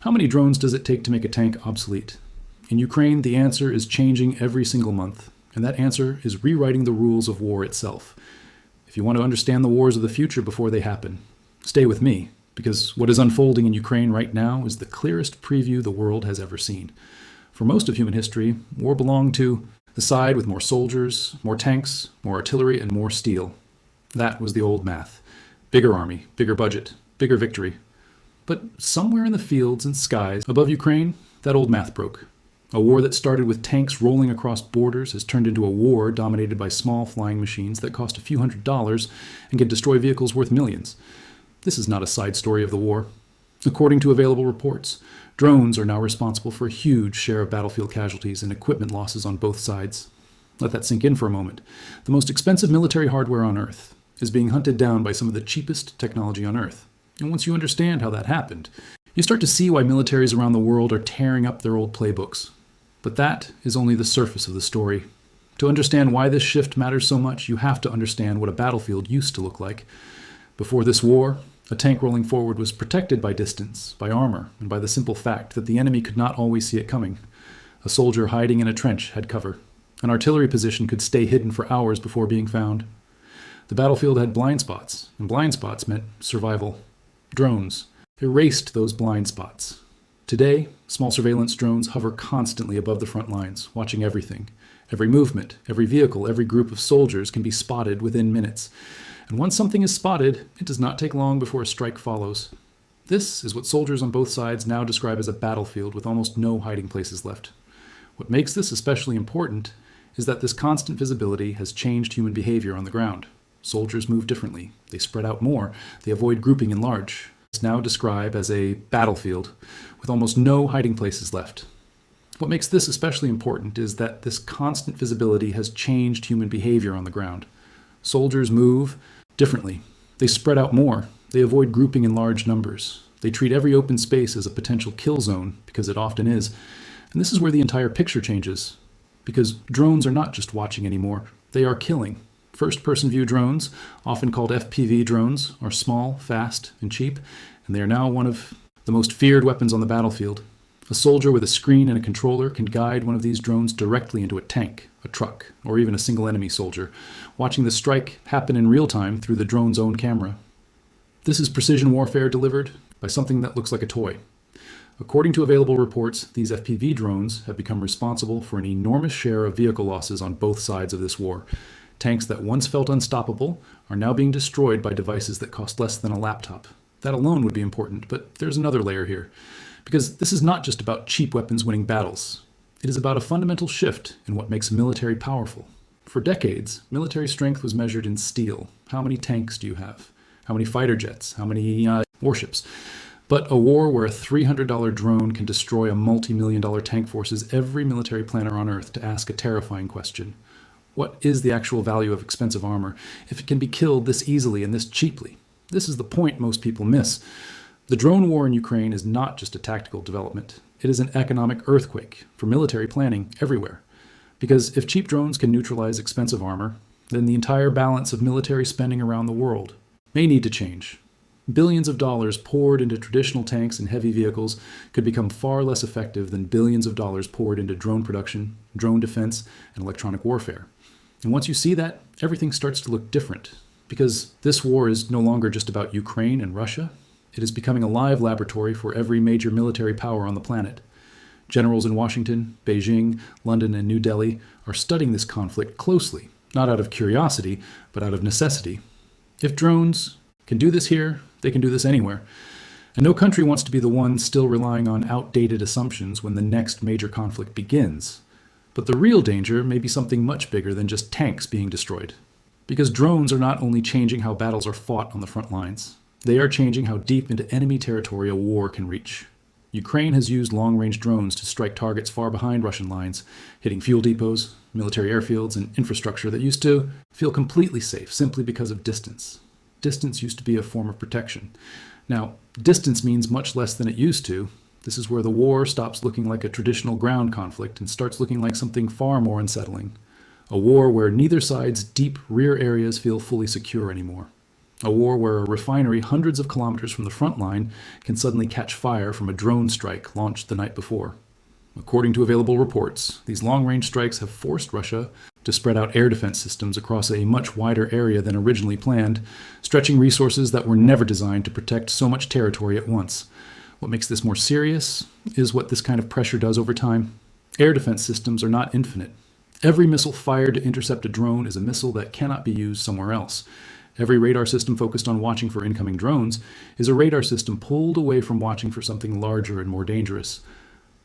How many drones does it take to make a tank obsolete? In Ukraine, the answer is changing every single month, and that answer is rewriting the rules of war itself. If you want to understand the wars of the future before they happen, stay with me, because what is unfolding in Ukraine right now is the clearest preview the world has ever seen. For most of human history, war belonged to the side with more soldiers, more tanks, more artillery, and more steel. That was the old math. Bigger army, bigger budget, bigger victory. But somewhere in the fields and skies above Ukraine, that old math broke. A war that started with tanks rolling across borders has turned into a war dominated by small flying machines that cost a few $100s and can destroy vehicles worth millions. This is not a side story of the war. According to available reports, drones are now responsible for a huge share of battlefield casualties and equipment losses on both sides. Let that sink in for a moment. The most expensive military hardware on Earth is being hunted down by some of the cheapest technology on Earth. And once you understand how that happened, you start to see why militaries around the world are tearing up their old playbooks. But that is only the surface of the story. To understand why this shift matters so much, you have to understand what a battlefield used to look like. Before this war, a tank rolling forward was protected by distance, by armor, and by the simple fact that the enemy could not always see it coming. A soldier hiding in a trench had cover. An artillery position could stay hidden for hours before being found. The battlefield had blind spots, and blind spots meant survival. Drones erased those blind spots. Today, small surveillance drones hover constantly above the front lines, watching everything. Every movement, every vehicle, every group of soldiers can be spotted within minutes. And once something is spotted, it does not take long before a strike follows. This is what soldiers on both sides now describe as a battlefield with almost no hiding places left. What makes this especially important is that this constant visibility has changed human behavior on the ground. Soldiers move differently. They spread out more. They avoid grouping in large. It's now described as a battlefield with almost no hiding places left. What makes this especially important is that this constant visibility has changed human behavior on the ground. Soldiers move differently. They spread out more. They avoid grouping in large numbers. They treat every open space as a potential kill zone, because it often is. And this is where the entire picture changes. Because drones are not just watching anymore. They are killing. First-person view drones, often called FPV drones, are small, fast, and cheap, and they are now one of the most feared weapons on the battlefield. A soldier with a screen and a controller can guide one of these drones directly into a tank, a truck, or even a single enemy soldier, watching the strike happen in real time through the drone's own camera. This is precision warfare delivered by something that looks like a toy. According to available reports, these FPV drones have become responsible for an enormous share of vehicle losses on both sides of this war. Tanks that once felt unstoppable are now being destroyed by devices that cost less than a laptop. That alone would be important, but there's another layer here. Because this is not just about cheap weapons winning battles. It is about a fundamental shift in what makes a military powerful. For decades, military strength was measured in steel. How many tanks do you have? How many fighter jets? How many warships? But a war where a $300 drone can destroy a multi-million-dollar tank forces every military planner on Earth to ask a terrifying question. What is the actual value of expensive armor if it can be killed this easily and this cheaply? This is the point most people miss. The drone war in Ukraine is not just a tactical development. It is an economic earthquake for military planning everywhere. Because if cheap drones can neutralize expensive armor, then the entire balance of military spending around the world may need to change. Billions of dollars poured into traditional tanks and heavy vehicles could become far less effective than billions of dollars poured into drone production, drone defense, and electronic warfare. And once you see that, everything starts to look different. Because this war is no longer just about Ukraine and Russia. It is becoming a live laboratory for every major military power on the planet. Generals in Washington, Beijing, London, and New Delhi are studying this conflict closely, not out of curiosity, but out of necessity. If drones can do this here, they can do this anywhere. And no country wants to be the one still relying on outdated assumptions when the next major conflict begins. But the real danger may be something much bigger than just tanks being destroyed. Because drones are not only changing how battles are fought on the front lines, they are changing how deep into enemy territory a war can reach. Ukraine has used long-range drones to strike targets far behind Russian lines, hitting fuel depots, military airfields, and infrastructure that used to feel completely safe simply because of distance. Distance used to be a form of protection. Now, distance means much less than it used to. This is where the war stops looking like a traditional ground conflict and starts looking like something far more unsettling. A war where neither side's deep rear areas feel fully secure anymore. A war where a refinery hundreds of kilometers from the front line can suddenly catch fire from a drone strike launched the night before. According to available reports, these long-range strikes have forced Russia to spread out air defense systems across a much wider area than originally planned, stretching resources that were never designed to protect so much territory at once. What makes this more serious is what this kind of pressure does over time. Air defense systems are not infinite. Every missile fired to intercept a drone is a missile that cannot be used somewhere else. Every radar system focused on watching for incoming drones is a radar system pulled away from watching for something larger and more dangerous.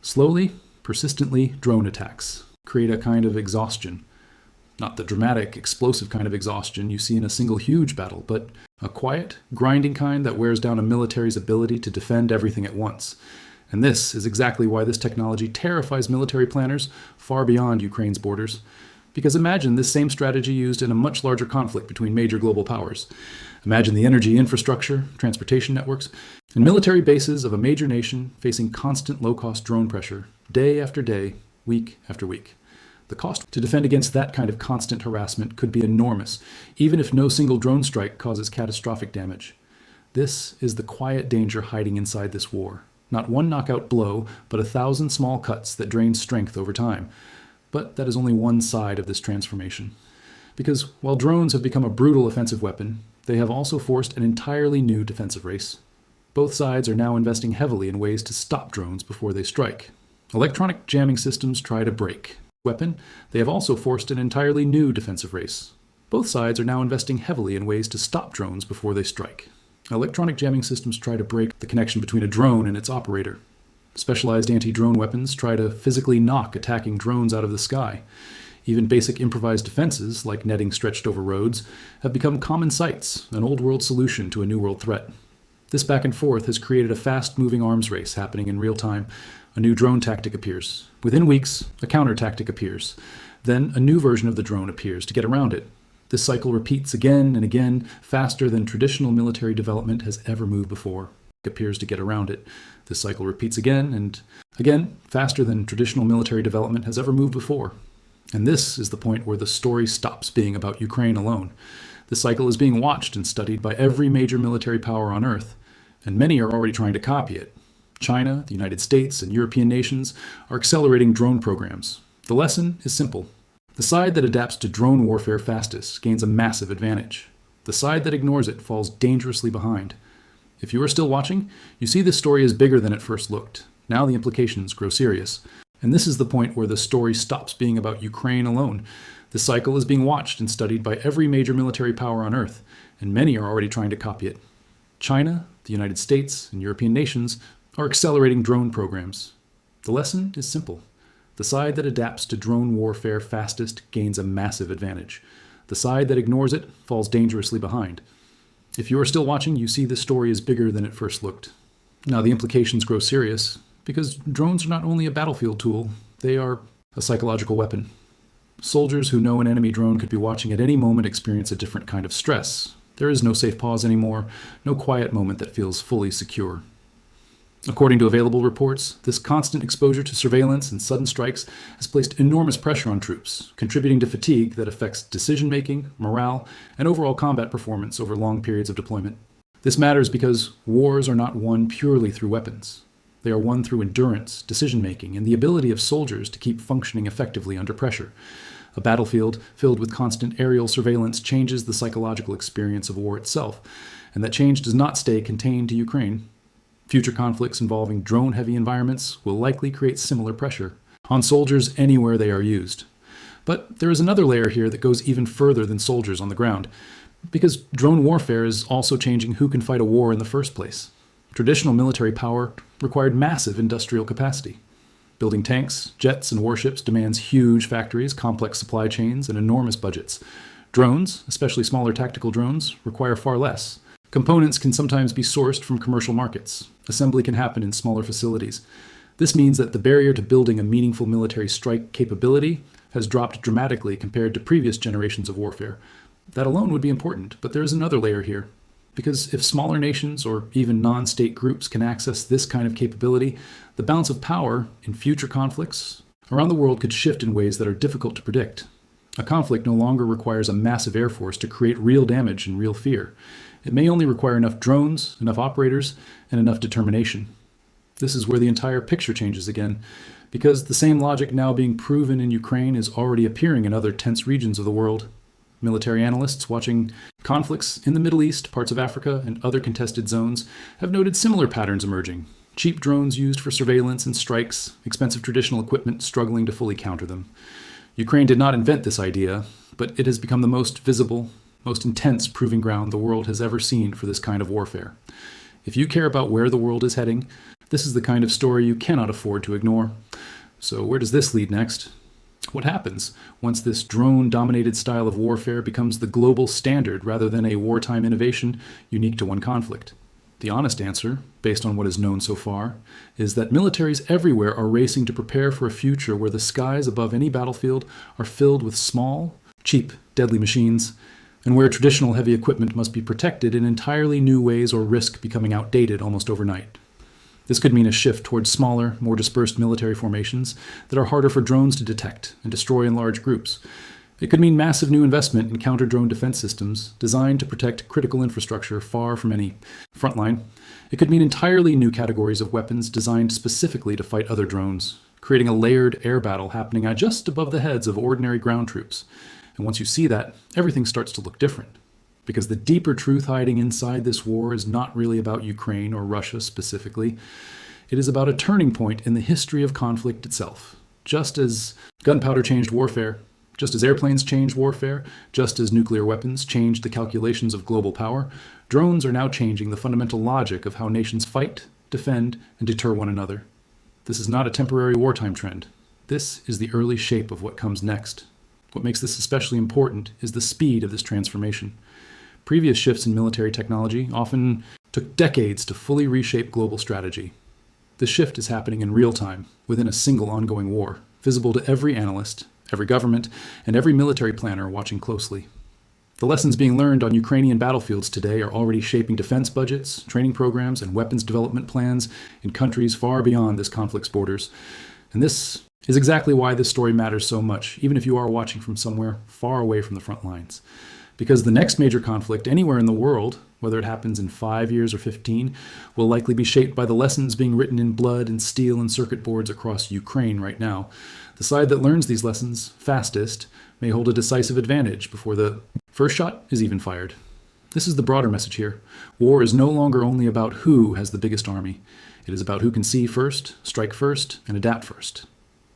Slowly, persistently, drone attacks create a kind of exhaustion. Not the dramatic, explosive kind of exhaustion you see in a single huge battle, but a quiet, grinding kind that wears down a military's ability to defend everything at once. And this is exactly why this technology terrifies military planners far beyond Ukraine's borders. Because imagine this same strategy used in a much larger conflict between major global powers. Imagine the energy infrastructure, transportation networks, and military bases of a major nation facing constant low-cost drone pressure, day after day, week after week. The cost to defend against that kind of constant harassment could be enormous, even if no single drone strike causes catastrophic damage. This is the quiet danger hiding inside this war. Not one knockout blow, but 1,000 small cuts that drain strength over time. But that is only one side of this transformation. Because while drones have become a brutal offensive weapon, they have also forced an entirely new defensive race. Both sides are now investing heavily in ways to stop drones before they strike. Electronic jamming systems try to break. Weapon, they have also forced an entirely new defensive race. Both sides are now investing heavily in ways to stop drones before they strike. Electronic jamming systems try to break the connection between a drone and its operator. Specialized anti-drone weapons try to physically knock attacking drones out of the sky. Even basic improvised defenses, like netting stretched over roads, have become common sights, an old-world solution to a new-world threat. This back and forth has created a fast-moving arms race happening in real time. A new drone tactic appears. Within weeks, a counter-tactic appears. Then a new version of the drone appears to get around it. This cycle repeats again and again, faster than traditional military development has ever moved before. It appears to get around it. This cycle repeats again and again, faster than traditional military development has ever moved before. And this is the point where the story stops being about Ukraine alone. The cycle is being watched and studied by every major military power on Earth, and many are already trying to copy it. China, the United States, and European nations are accelerating drone programs. The lesson is simple. The side that adapts to drone warfare fastest gains a massive advantage. The side that ignores it falls dangerously behind. If you are still watching, you see this story is bigger than it first looked. Now the implications grow serious. And this is the point where the story stops being about Ukraine alone. The cycle is being watched and studied by every major military power on Earth, and many are already trying to copy it. China, the United States, and European nations are accelerating drone programs. The lesson is simple. The side that adapts to drone warfare fastest gains a massive advantage. The side that ignores it falls dangerously behind. If you are still watching, you see this story is bigger than it first looked. Now the implications grow serious, because drones are not only a battlefield tool, they are a psychological weapon. Soldiers who know an enemy drone could be watching at any moment experience a different kind of stress. There is no safe pause anymore, no quiet moment that feels fully secure. According to available reports, this constant exposure to surveillance and sudden strikes has placed enormous pressure on troops, contributing to fatigue that affects decision-making, morale, and overall combat performance over long periods of deployment. This matters because wars are not won purely through weapons. They are won through endurance, decision-making, and the ability of soldiers to keep functioning effectively under pressure. A battlefield filled with constant aerial surveillance changes the psychological experience of war itself, and that change does not stay contained to Ukraine. Future conflicts involving drone-heavy environments will likely create similar pressure on soldiers anywhere they are used. But there is another layer here that goes even further than soldiers on the ground, because drone warfare is also changing who can fight a war in the first place. Traditional military power required massive industrial capacity. Building tanks, jets, and warships demands huge factories, complex supply chains, and enormous budgets. Drones, especially smaller tactical drones, require far less. Components can sometimes be sourced from commercial markets. Assembly can happen in smaller facilities. This means that the barrier to building a meaningful military strike capability has dropped dramatically compared to previous generations of warfare. That alone would be important, but there is another layer here. Because if smaller nations or even non-state groups can access this kind of capability, the balance of power in future conflicts around the world could shift in ways that are difficult to predict. A conflict no longer requires a massive air force to create real damage and real fear. It may only require enough drones, enough operators, and enough determination. This is where the entire picture changes again, because the same logic now being proven in Ukraine is already appearing in other tense regions of the world. Military analysts watching conflicts in the Middle East, parts of Africa, and other contested zones have noted similar patterns emerging. Cheap drones used for surveillance and strikes, expensive traditional equipment struggling to fully counter them. Ukraine did not invent this idea, but it has become the most visible, most intense proving ground the world has ever seen for this kind of warfare. If you care about where the world is heading, this is the kind of story you cannot afford to ignore. So where does this lead next? What happens once this drone-dominated style of warfare becomes the global standard rather than a wartime innovation unique to one conflict? The honest answer, based on what is known so far, is that militaries everywhere are racing to prepare for a future where the skies above any battlefield are filled with small, cheap, deadly machines, and where traditional heavy equipment must be protected in entirely new ways or risk becoming outdated almost overnight. This could mean a shift towards smaller, more dispersed military formations that are harder for drones to detect and destroy in large groups. It could mean massive new investment in counter-drone defense systems designed to protect critical infrastructure far from any front line. It could mean entirely new categories of weapons designed specifically to fight other drones, creating a layered air battle happening just above the heads of ordinary ground troops. And once you see that, everything starts to look different. Because the deeper truth hiding inside this war is not really about Ukraine or Russia specifically. It is about a turning point in the history of conflict itself. Just as gunpowder changed warfare, just as airplanes changed warfare, just as nuclear weapons changed the calculations of global power, drones are now changing the fundamental logic of how nations fight, defend, and deter one another. This is not a temporary wartime trend. This is the early shape of what comes next. What makes this especially important is the speed of this transformation. Previous shifts in military technology often took decades to fully reshape global strategy. This shift is happening in real time, within a single ongoing war, visible to every analyst, every government, and every military planner watching closely. The lessons being learned on Ukrainian battlefields today are already shaping defense budgets, training programs, and weapons development plans in countries far beyond this conflict's borders. And this is exactly why this story matters so much, even if you are watching from somewhere far away from the front lines. Because the next major conflict anywhere in the world, whether it happens in 5 years or 15, will likely be shaped by the lessons being written in blood and steel and circuit boards across Ukraine right now. The side that learns these lessons fastest may hold a decisive advantage before the first shot is even fired. This is the broader message here. War is no longer only about who has the biggest army. It is about who can see first, strike first, and adapt first.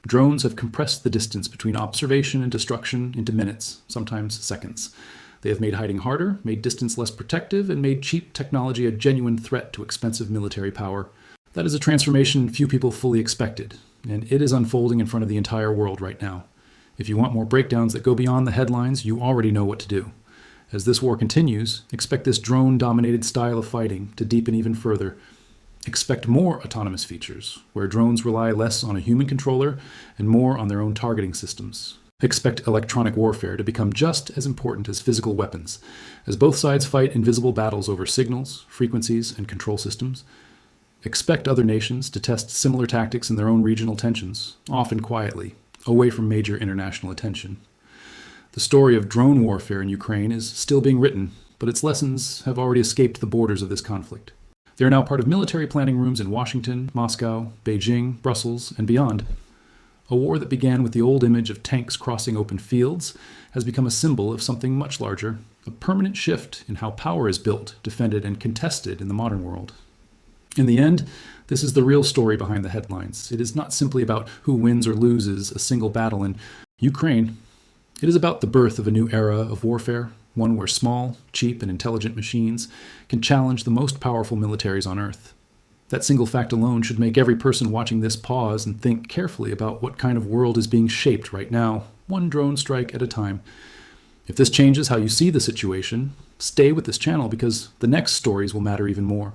Drones have compressed the distance between observation and destruction into minutes, sometimes seconds. They have made hiding harder, made distance less protective, and made cheap technology a genuine threat to expensive military power. That is a transformation few people fully expected, and it is unfolding in front of the entire world right now. If you want more breakdowns that go beyond the headlines, you already know what to do. As this war continues, expect this drone-dominated style of fighting to deepen even further. Expect more autonomous features, where drones rely less on a human controller and more on their own targeting systems. Expect electronic warfare to become just as important as physical weapons, as both sides fight invisible battles over signals, frequencies, and control systems. Expect other nations to test similar tactics in their own regional tensions, often quietly, away from major international attention. The story of drone warfare in Ukraine is still being written, but its lessons have already escaped the borders of this conflict. They are now part of military planning rooms in Washington, Moscow, Beijing, Brussels, and beyond. A war that began with the old image of tanks crossing open fields has become a symbol of something much larger, a permanent shift in how power is built, defended, and contested in the modern world. In the end, this is the real story behind the headlines. It is not simply about who wins or loses a single battle in Ukraine. It is about the birth of a new era of warfare, one where small, cheap, and intelligent machines can challenge the most powerful militaries on Earth. That single fact alone should make every person watching this pause and think carefully about what kind of world is being shaped right now, one drone strike at a time. If this changes how you see the situation, stay with this channel because the next stories will matter even more.